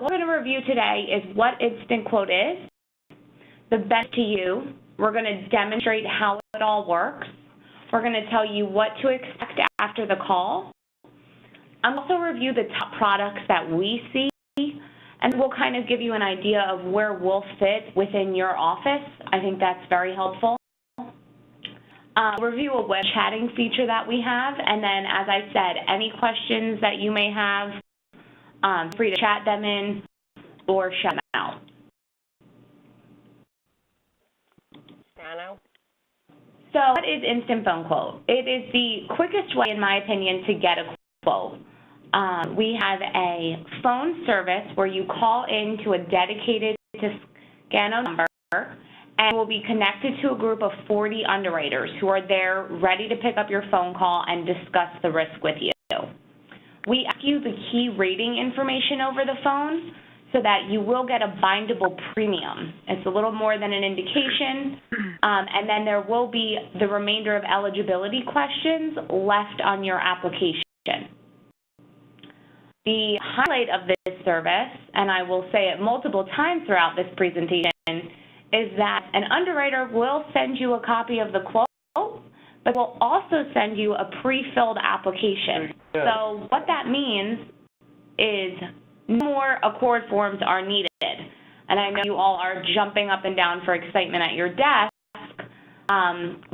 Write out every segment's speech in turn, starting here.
what we're going to review today is what Instant Quote is, the benefit to you. We're going to demonstrate how it all works. We're going to tell you what to expect after the call. I'll also review the top products that we see, and we'll kind of give you an idea of where we'll fit within your office. I think that's very helpful. Review a web chatting feature that we have, and then, as I said, any questions that you may have, free to chat them in or shout them out. So what is Instant Phone Quote? It is the quickest way, in my opinion, to get a quote. We have a phone service where you call in to a dedicated Scano number, and will be connected to a group of 40 underwriters who are there ready to pick up your phone call and discuss the risk with you. We ask you the key rating information over the phone so that you will get a bindable premium. It's a little more than an indication, and then there will be the remainder of eligibility questions left on your application. The highlight of this service, and I will say it multiple times throughout this presentation, is that an underwriter will send you a copy of the quote, but will also send you a pre-filled application. So what that means is no more ACORD forms are needed. And I know you all are jumping up and down for excitement at your desk,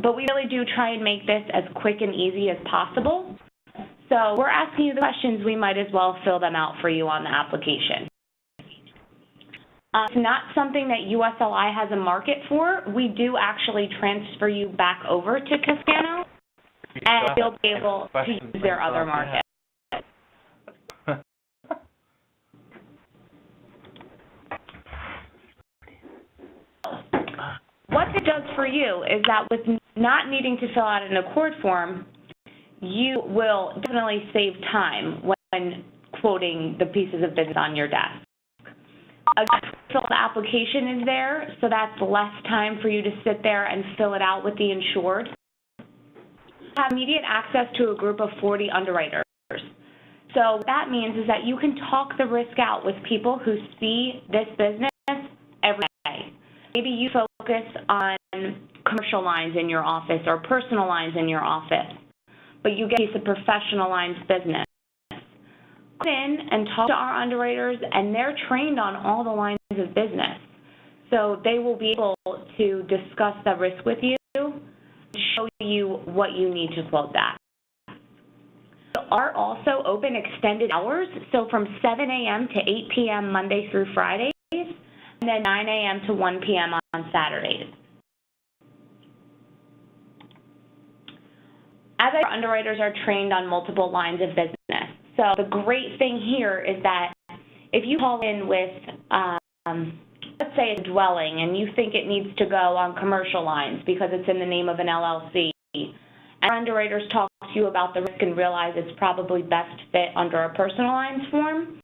but we really do try and make this as quick and easy as possible. So we're asking you the questions, we might as well fill them out for you on the application. It's not something that USLI has a market for. We do actually transfer you back over to Cascano, and you'll be able to use their other market. What it does for you is that with not needing to fill out an ACORD form, you will definitely save time when quoting the pieces of business on your desk. A filled application is there, so that's less time for you to sit there and fill it out with the insured. You have immediate access to a group of 40 underwriters. So what that means is that you can talk the risk out with people who see this business every day. Maybe you focus on commercial lines in your office or personal lines in your office, but you get a piece of professional lines business. Come in and talk to our underwriters, and they're trained on all the lines of business. So they will be able to discuss the risk with you and show you what you need to quote that. We are also open extended hours, so from 7 a.m. to 8 p.m. Monday through Fridays, and then 9 a.m. to 1 p.m. on Saturdays. As our underwriters are trained on multiple lines of business. So the great thing here is that if you call in with, let's say a dwelling, and you think it needs to go on commercial lines because it's in the name of an LLC, and our underwriters talk to you about the risk and realize it's probably best fit under a personal lines form,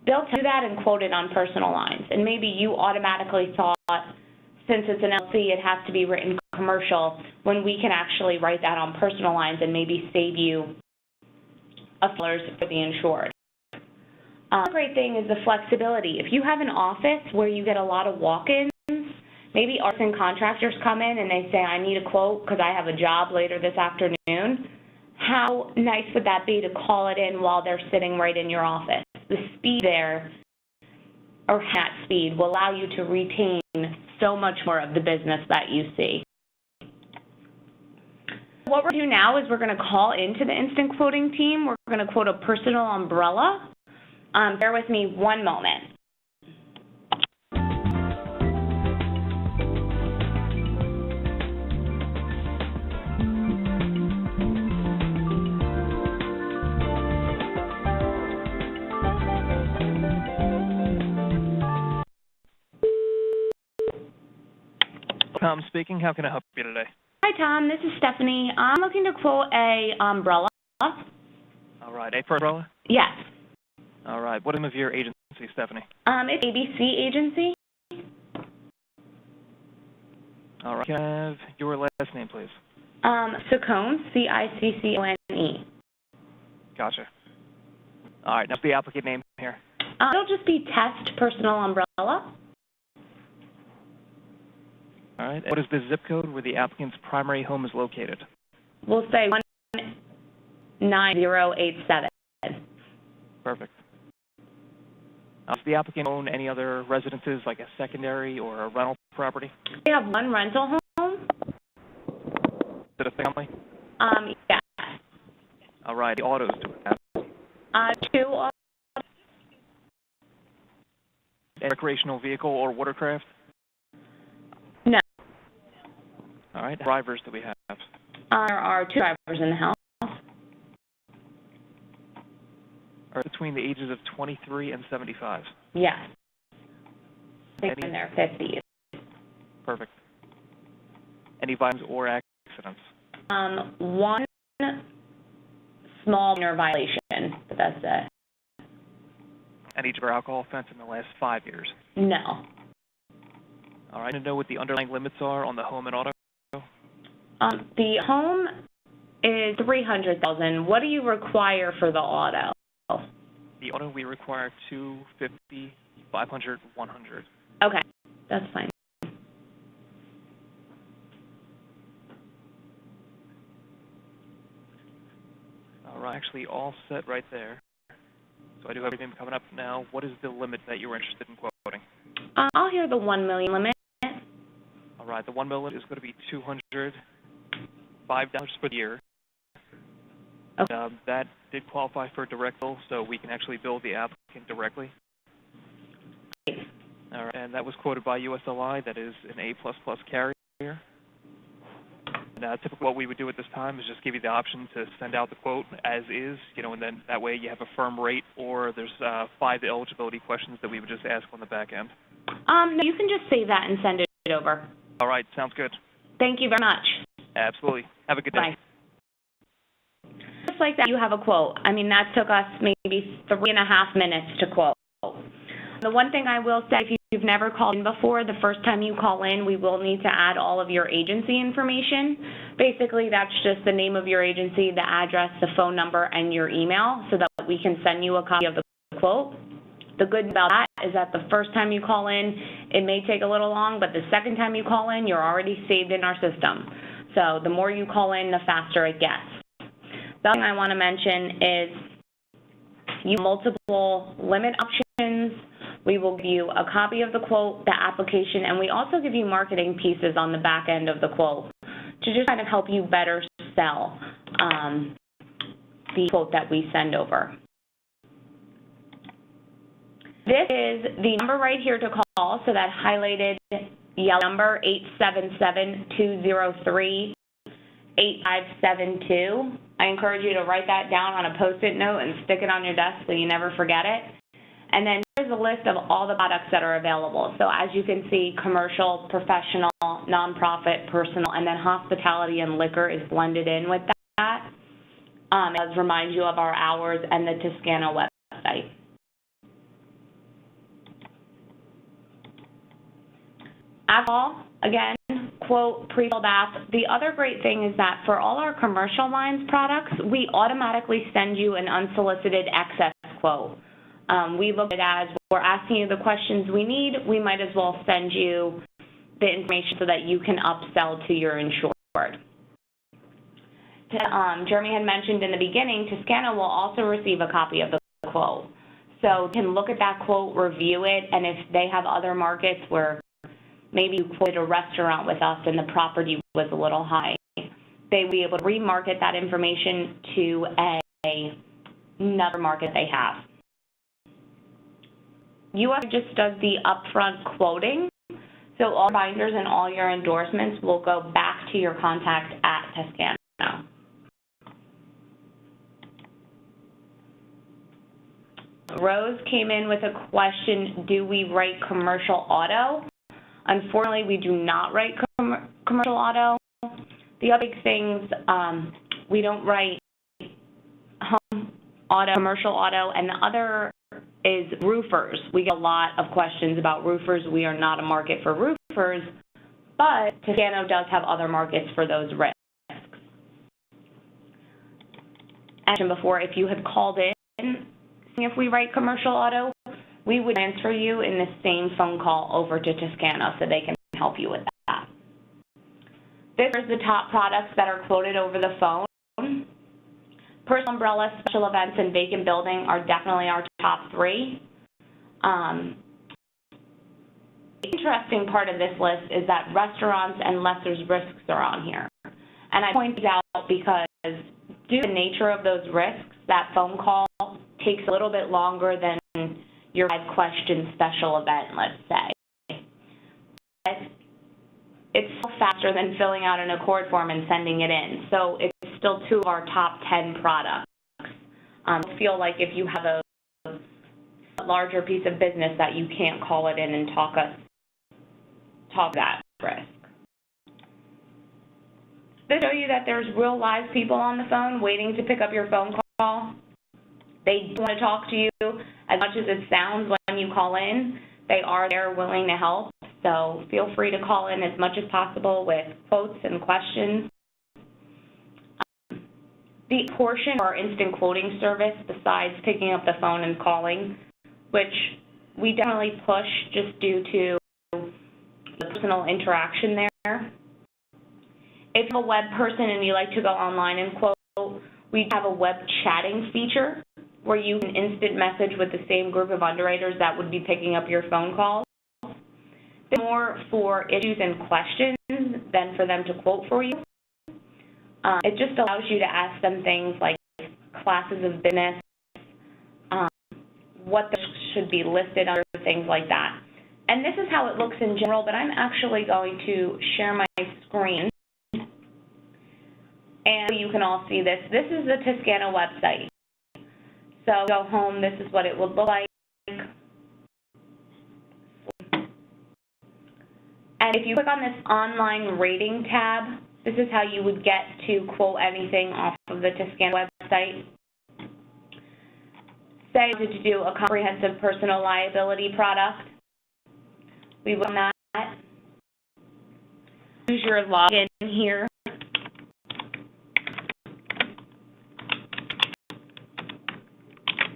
they'll tell you that and quote it on personal lines. And maybe you automatically thought, since it's an LLC, it has to be written commercial, when we can actually write that on personal lines and maybe save you $1 for the insured. The great thing is the flexibility. If you have an office where you get a lot of walk-ins, maybe artisan contractors come in and they say, I need a quote because I have a job later this afternoon. How nice would that be to call it in while they're sitting right in your office? The speed there, or that speed, will allow you to retain so much more of the business that you see. What we're going to do now is we're going to call into the instant quoting team. We're going to quote a personal umbrella. Bear with me one moment. Tom speaking. How can I help you today? Hi, Tom. This is Stephanie. I'm looking to quote a umbrella. All right. A for umbrella? Yes. All right. What name of your agency, Stephanie? It's ABC Agency. All right. Can I have your last name, please? Ciccone, C-I-C-C-O-N-E. Gotcha. All right. Now the applicant name here. It'll just be test personal umbrella. All right. And what is the zip code where the applicant's primary home is located? We'll say 19087. Perfect. Does the applicant own any other residences, like a secondary or a rental property? We have one rental home. Is it a family? Yes. All right. The autos do it have. 2 autos. Any recreational vehicle or watercraft? No. All right. Drivers do we have? There are 2 drivers in the house. Are between the ages of 23 and 75? Yes. I think in their 50s. Perfect. Any violence or accidents? One small minor violation, but that's it. Any drug or alcohol offense in the last 5 years? No. All right. To know what the underlying limits are on the home and auto? The home is $300,000. What do you require for the auto? The auto we require $250,000, $500,000, $100,000. Okay, that's fine. All right, actually all set right there. So I do have everything coming up now. What is the limit that you were interested in quoting? I'll hear the $1 million limit. All right, the $1 million is going to be $205 for the year. Okay. That did qualify for a direct bill, so we can actually bill the applicant directly. All right, and that was quoted by USLI. That is an A++ carrier. And typically what we would do at this time is just give you the option to send out the quote as is, and then that way you have a firm rate, or there's 5 eligibility questions that we would just ask on the back end. No, you can just save that and send it over. All right, sounds good. Thank you very much. Absolutely. Have a good day. Bye. Just like that, you have a quote. I mean, that took us maybe 3.5 minutes to quote. The one thing I will say, if you've never called in before, the first time you call in, we will need to add all of your agency information. Basically, that's just the name of your agency, the address, the phone number, and your email, so that we can send you a copy of the quote. The good thing about that is that the first time you call in, it may take a little long, but the second time you call in, you're already saved in our system. So the more you call in, the faster it gets. The other thing I want to mention is you have multiple limit options. We will give you a copy of the quote, the application, and we also give you marketing pieces on the back end of the quote to just kind of help you better sell the quote that we send over. This is the number right here to call, so that highlighted yellow number, 877-203-8572. I encourage you to write that down on a Post-it note and stick it on your desk so you never forget it. And then here's a list of all the products that are available. So as you can see, commercial, professional, nonprofit, personal, and then hospitality and liquor is blended in with that. It does remind you of our hours and the Toscana website. After all, again, quote, pre-filled app. The other great thing is that for all our commercial lines products, we automatically send you an unsolicited excess quote. We look at it as we're asking you the questions we need, we might as well send you the information so that you can upsell to your insured. Jeremy had mentioned in the beginning, Toscana will also receive a copy of the quote. So you can look at that quote, review it, and if they have other markets where maybe you quoted a restaurant with us and the property was a little high, they will be able to remarket that information to another market they have. US just does the upfront quoting, so all binders and all your endorsements will go back to your contact at Toscana. Rose came in with a question, do we write commercial auto? Unfortunately, we do not write commercial auto. The other big things, we don't write home auto, commercial auto, and the other is roofers. We get a lot of questions about roofers. We are not a market for roofers, but Toscana does have other markets for those risks. As I mentioned before, if you had called in, if we write commercial auto, we would transfer you in the same phone call over to Toscano so they can help you with that. These are the top products that are quoted over the phone. Personal umbrella, special events, and vacant building are definitely our top three. The interesting part of this list is that restaurants and lesser's risks are on here. And I point these out because due to the nature of those risks, that phone call takes a little bit longer than your 5-question special event, let's say. But it's still faster than filling out an accord form and sending it in. So it's still 2 of our top 10 products. I feel like if you have a larger piece of business that you can't call it in and talk that risk. This shows you that there's real live people on the phone waiting to pick up your phone call. They do want to talk to you as much as it sounds when you call in. They are there willing to help, so feel free to call in as much as possible with quotes and questions. The portion of our instant quoting service, besides picking up the phone and calling, which we definitely push just due to the personal interaction there. If you're a web person and you like to go online and quote, we have a web chatting feature where you can instant message with the same group of underwriters that would be picking up your phone calls. It's more for issues and questions than for them to quote for you. It just allows you to ask them things like classes of business, what should be listed under, things like that. And this is how it looks in general, but I'm actually going to share my screen. And you can all see this. This is the Toscano website. So go home, this is what it would look like. And if you click on this online rating tab, this is how you would get to quote anything off of the Toscano website. Say you wanted to do a comprehensive personal liability product. We would on that. Use your login here.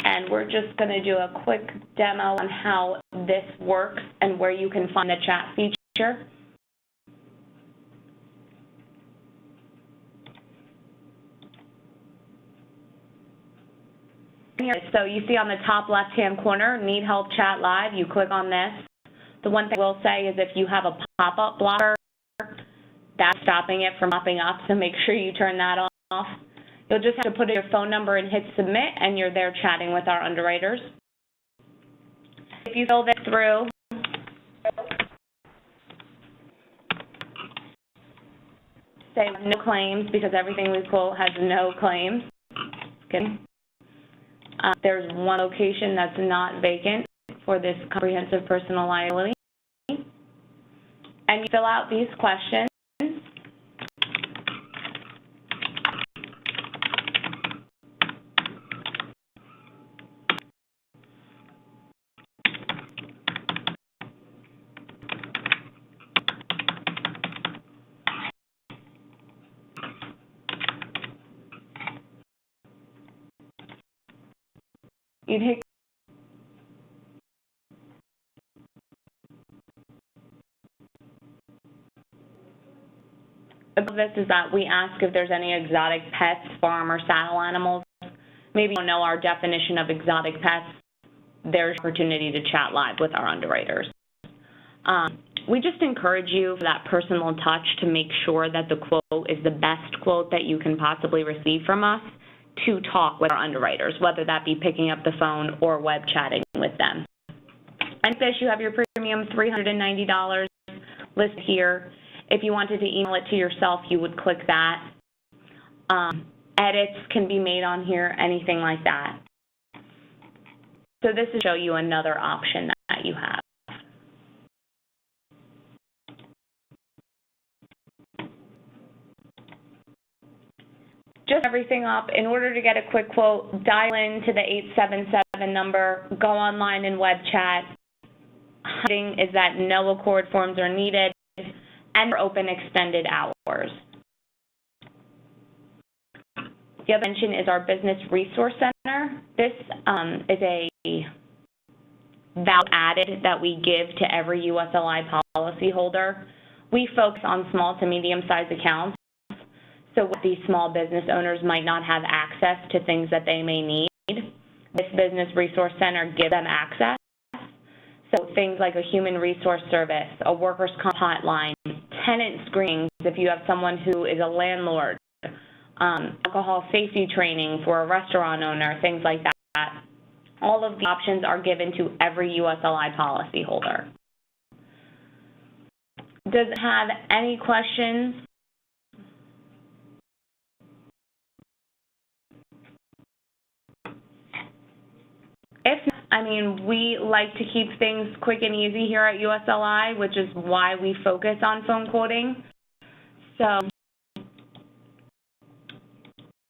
And we're just going to do a quick demo on how this works and where you can find the chat feature. Here, so you see on the top left-hand corner, Need Help Chat Live. You click on this. The one thing I will say is if you have a pop-up blocker, that's stopping it from popping up, so make sure you turn that off. You'll just have to put in your phone number and hit submit, and you're there chatting with our underwriters. If you fill this through, say no claims, because everything we quote has no claims. Kidding. There's one location that's not vacant for this comprehensive personal liability. And you fill out these questions. You'd hit above this is that we ask if there's any exotic pets, farm, or saddle animals. Maybe you don't know our definition of exotic pets. There's opportunity to chat live with our underwriters. We just encourage you for that personal touch to make sure that the quote is the best quote that you can possibly receive from us to talk with our underwriters, whether that be picking up the phone or web chatting with them. And this, you have your premium $390 listed here. If you wanted to email it to yourself, you would click that. Edits can be made on here, anything like that. So this will show you another option that you have. Just everything up. In order to get a quick quote, dial into the 877 number, go online and web chat. Heading is that no accord forms are needed, and we're open extended hours. The other mention is our Business Resource Center. This is a value added that we give to every USLI policyholder. We focus on small to medium-sized accounts, so these small business owners might not have access to things that they may need. This Business Resource Center gives them access. So things like a human resource service, a workers' comp hotline, tenant screenings if you have someone who is a landlord, alcohol safety training for a restaurant owner, things like that. All of the options are given to every USLI policyholder. Does it have any questions? If not, I mean, we like to keep things quick and easy here at USLI, which is why we focus on phone quoting. So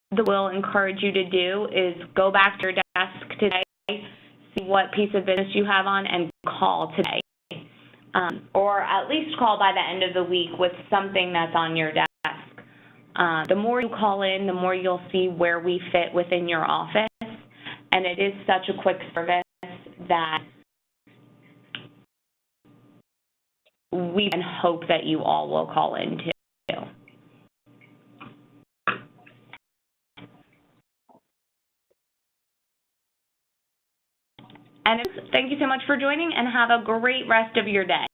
what we'll encourage you to do is go back to your desk today, see what piece of business you have on, and call today. Or at least call by the end of the week with something that's on your desk. The more you call in, the more you'll see where we fit within your office. And it is such a quick service that we can hope that you all will call in too. And thank you so much for joining, and have a great rest of your day.